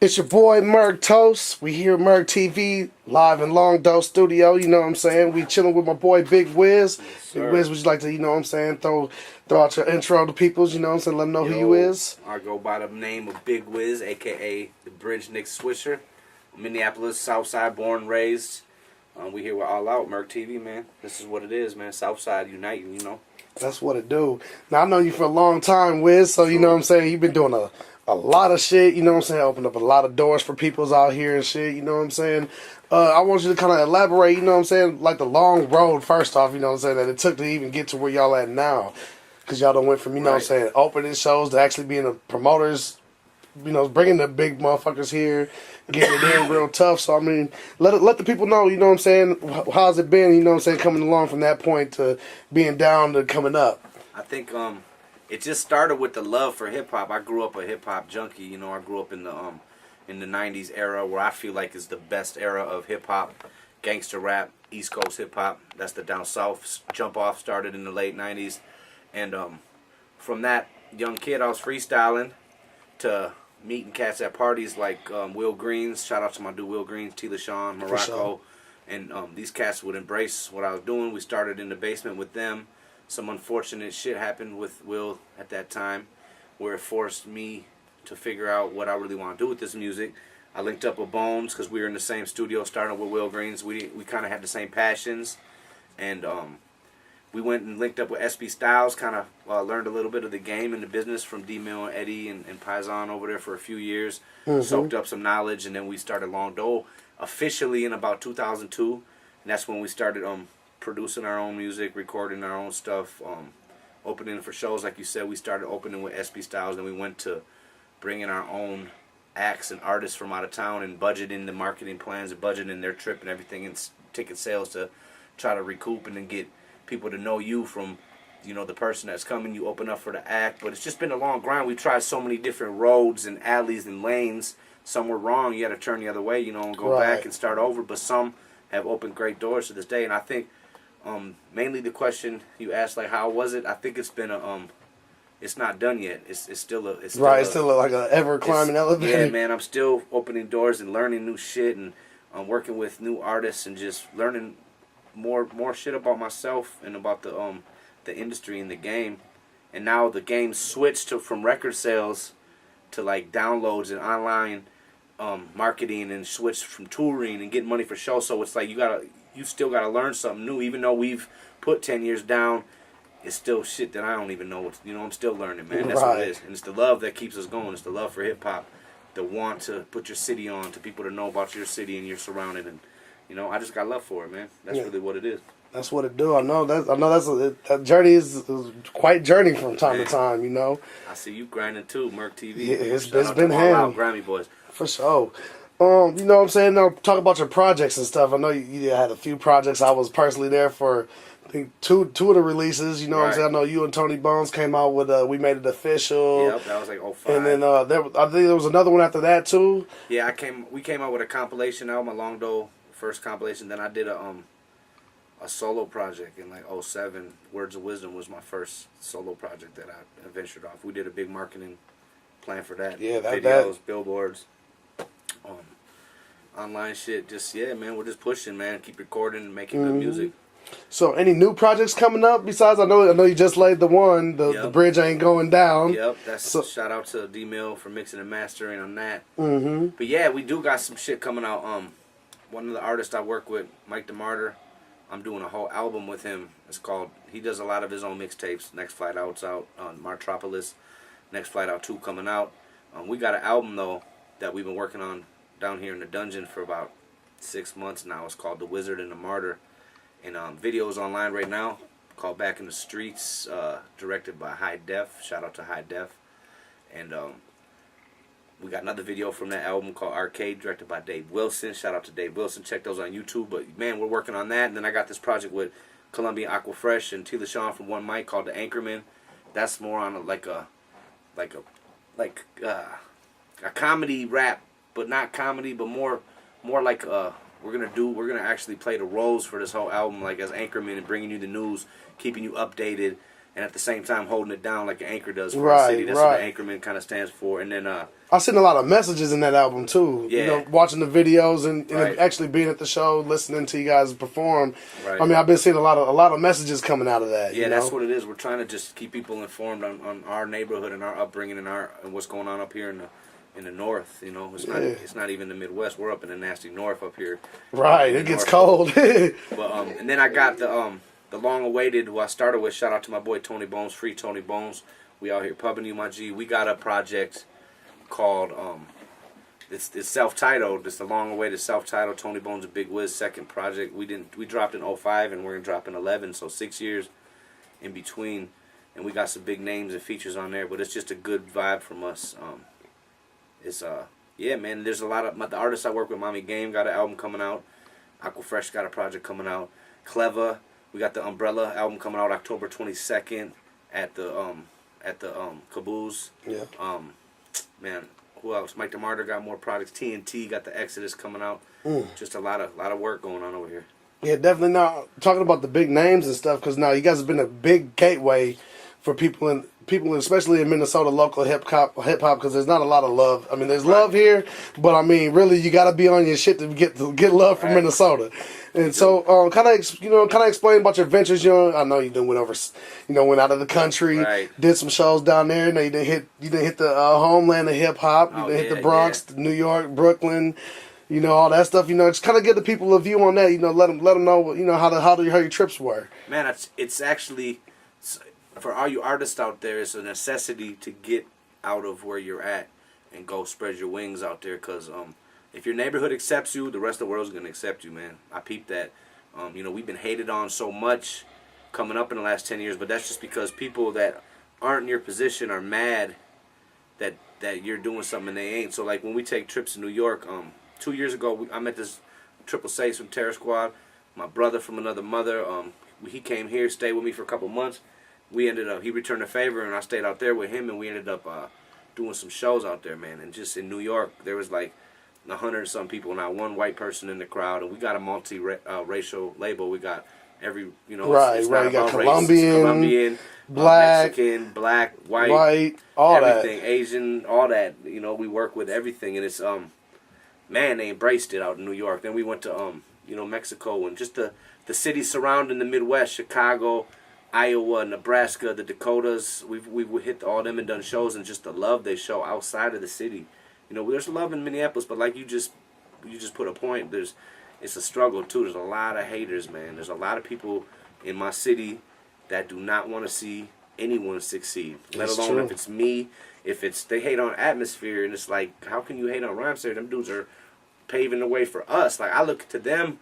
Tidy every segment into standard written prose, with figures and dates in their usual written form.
It's your boy Merg Toast. We here at Merg TV, live in Long Doe Studio. You know what I'm saying? We chilling with my boy Big Wiz. Yes, Big Wiz, would you like to, you know what I'm saying, throw out your intro to peoples, you know what I'm saying, let them know who you is? I go by the name of Big Wiz, a.k.a. the Bridge Nick Swisher. Minneapolis, Southside, born and raised. We here with All Out, Merg TV, man. This is what it is, man. Southside uniting, you know. That's what it do. Now, I know you for a long time, Wiz, so you know what I'm saying, you've been doing a lot of shit, you know what I'm saying, opened up a lot of doors for peoples out here and shit, you know what I'm saying. I want you to kind of elaborate, you know what I'm saying, like the long road, first off, you know what I'm saying, that it took to even get to where y'all at now. Because y'all done went from, you know what I'm saying, opening shows to actually being the promoters, you know, bringing the big motherfuckers here, getting it in real tough. So, I mean, let the people know, you know what I'm saying, how's it been, you know what I'm saying, coming along from that point to being down to coming up. I think it just started with the love for hip hop. I grew up a hip hop junkie, you know. I grew up in the 90s era, where I feel like is the best era of hip hop, gangster rap, East Coast hip hop. That's the down south jump off, started in the late 90s. And from that young kid, I was freestyling to meeting cats at parties like Will Greens. Shout out to my dude Will Greens, T. LaShawn, Morocco. Sure. And these cats would embrace what I was doing. We started in the basement with them. Some unfortunate shit happened with Will at that time, where it forced me to figure out what I really want to do with this music. I linked up with Bones because we were in the same studio starting with Will Greens. We kind of had the same passions. And we went and linked up with SB Styles, kind of learned a little bit of the game and the business from D-Mill and Eddie and Paisan over there for a few years. Soaked up some knowledge, and then we started Long Doe officially in about 2002. And that's when we started producing our own music, recording our own stuff, opening for shows. Like you said, we started opening with SB Styles, and we went to bringing our own acts and artists from out of town and budgeting the marketing plans and budgeting their trip and everything and ticket sales to try to recoup and then get people to know you from, you know, the person that's coming. You open up for the act, but it's just been a long grind. We tried so many different roads and alleys and lanes. Some were wrong. You had to turn the other way, you know, and go back and start over. But some have opened great doors to this day. And I think mainly the question you asked, like, how was it? I think it's been it's not done yet. It's still it's still like a ever climbing elevator. Yeah, man. I'm still opening doors and learning new shit, and working with new artists and just learning more shit about myself and about the industry and the game. And now the game switched from record sales to like downloads and online marketing, and switched from touring and getting money for shows. So it's like you still gotta learn something new, even though we've put 10 years down. It's still shit that I don't even know. You know, I'm still learning, man. That's what it is. And it's the love that keeps us going. It's the love for hip hop, the want to put your city on, to people to know about your city and your surrounding. And you know, I just got love for it, man. That's really what it is. That's what it do. I know that journey is quite journey from time to time. You know. I see you grinding too, Merg TV. Yeah, it's been handy. Grammy boys. For sure. You know what I'm saying? Now, talk about your projects and stuff. I know you had a few projects. I was personally there for, I think, two of the releases. You know what I'm saying? I know you and Tony Bones came out with We Made It Official. Yep, that was like 05. And then I think there was another one after that too. Yeah, we came out with a compilation album, a Long Doe first compilation. Then I did a solo project in like 07. Words of Wisdom was my first solo project that I ventured off. We did a big marketing plan for that. Yeah, videos, billboards, online shit. Just man, we're just pushing, man. Keep recording and making good music. So, any new projects coming up besides? I know you just laid the one. The bridge ain't going down. Yep, that's shout out to D-Mill for mixing and mastering on that. But yeah, we do got some shit coming out. One of the artists I work with, Mike the Martyr, I'm doing a whole album with him. It's called, he does a lot of his own mixtapes. Next Flight Out's out on Martropolis. Next Flight Out 2 coming out. We got an album though that we've been working on down here in the dungeon for about 6 months now. It's called The Wizard and the Martyr. And videos online right now called Back in the Streets, directed by High Def. Shout out to High Def. And we got another video from that album called Arcade, directed by Dave Wilson. Shout out to Dave Wilson. Check those on YouTube. But man, we're working on that. And then I got this project with Colombian Aquafresh and T. LaShawn from One Mic called The Anchorman. That's more on a comedy rap, but not comedy, but more like we're gonna actually play the roles for this whole album, like as Anchorman, and bringing you the news, keeping you updated, and at the same time holding it down like an anchor does for Right, our city. That's right. what the anchorman kind of stands for. And then I've seen a lot of messages in that album too. Yeah. You know, watching the videos and Right. actually being at the show, listening to you guys perform. Right. I mean, I've been seeing a lot of messages coming out of that. yeah, you that's know? what it is. We're trying to just keep people informed on our neighborhood and our upbringing and what's going on up here in the north. You know, it's not even the Midwest. We're up in the nasty north up here. Right, it gets cold. But and then I got the long awaited who I started with. Shout out to my boy Tony Bones, free Tony Bones. We out here pubbing you, my G. We got a project called it's self-titled. It's the long awaited self-titled Tony Bones and Big Wiz second project. We dropped in 05 and we're gonna drop in 11, so 6 years in between. And we got some big names and features on there, but it's just a good vibe from us. It's yeah, man. There's a lot of the artists I work with. Mommy Game got an album coming out. Aquafresh got a project coming out. Clever, we got the Umbrella album coming out October 22nd at the Caboose. Yeah. Man, who else? Mike the Martyr got more projects. TNT got the Exodus coming out. Just a lot of work going on over here. Yeah, definitely. Now talking about the big names and stuff, because now you guys have been a big gateway for people, especially in Minnesota, local hip hop, because there's not a lot of love. I mean, there's love here, but I mean, really, you got to be on your shit to get love from Minnesota. And so, kind of explain about your ventures. You know, I know you went over, went out of the country, did some shows down there. Now you didn't hit the homeland of hip hop. You didn't hit the Bronx, New York, Brooklyn. You know, all that stuff. You know, just kind of give the people a view on that. You know, let them know. You know how your trips were. Man, it's actually, for all you artists out there, it's a necessity to get out of where you're at and go spread your wings out there. Because if your neighborhood accepts you, the rest of the world's going to accept you, man. I peeped that. We've been hated on so much coming up in the last 10 years, but that's just because people that aren't in your position are mad that you're doing something and they ain't. So, like, when we take trips to New York, 2 years ago, I met this Triple Six from Terror Squad, my brother from another mother. He came here, stayed with me for a couple months. He returned the favor, and I stayed out there with him, and we ended up doing some shows out there, man. And just in New York, there was like 100 some people, not one white person in the crowd, and we got a multi-racial label. We got every, it's not You got about race. It's Colombian, black, Mexican, black, white, all everything, that. Asian, all that. We work with everything, and it's man, they embraced it out in New York. Then we went to Mexico, and just the cities surrounding the Midwest, Chicago, Iowa, Nebraska, the Dakotas. We've hit all them and done shows, and just the love they show outside of the city. There's love in Minneapolis, but like you just put a point. It's a struggle too. There's a lot of haters, man. There's a lot of people in my city that do not want to see anyone succeed. Let alone if it's me. They hate on atmosphere, and it's like, how can you hate on Rhymester? Them dudes are paving the way for us. Like, I look to them,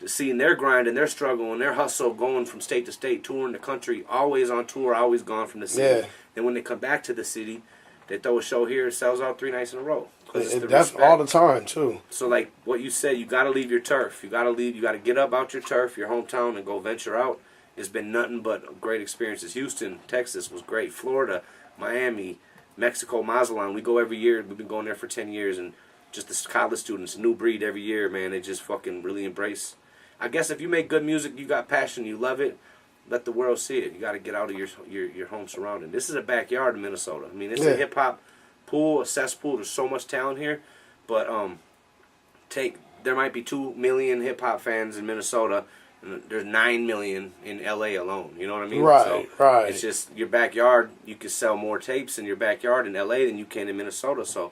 seeing their grind and their struggle and their hustle, going from state to state, touring the country, always on tour, always gone from the city. Yeah. Then when they come back to the city, they throw a show here, it sells out 3 nights in a row. That's all the time too. So like what you said, you got to leave your turf. You got to get up out your turf, your hometown, and go venture out. It's been nothing but great experiences. Houston, Texas was great. Florida, Miami, Mexico, Mazatlan. We go every year. We've been going there for 10 years, and just the college students, new breed every year, man. They just fucking really embrace. I guess if you make good music, you got passion, you love it, let the world see it. You got to get out of your home surrounding. This is a backyard in Minnesota. I mean, it's a hip hop pool, a cesspool. There's so much talent here, but there might be 2 million hip hop fans in Minnesota, and there's 9 million in LA alone. You know what I mean? Right. It's just your backyard. You can sell more tapes in your backyard in LA than you can in Minnesota. So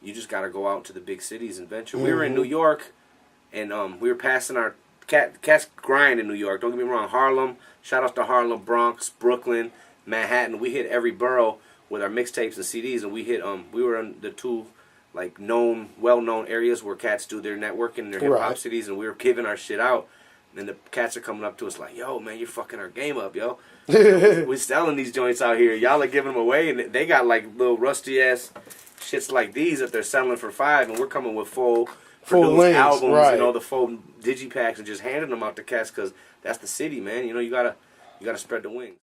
you just got to go out to the big cities and venture. We were in New York, and we were passing our cats grind in New York. Don't get me wrong. Harlem. Shout out to Harlem, Bronx, Brooklyn, Manhattan. We hit every borough with our mixtapes and CDs, and we hit we were in the 2 like well-known areas where cats do their networking in their hip hop cities, and we were giving our shit out. And the cats are coming up to us like, "Yo, man, you're fucking our game up, yo. We're selling these joints out here. Y'all are giving them away, and they got like little rusty ass shits like these that they're selling for $5, and we're coming with full length albums, the full digipacks, and just handing them out to cats because that's the city, man. You gotta spread the wings."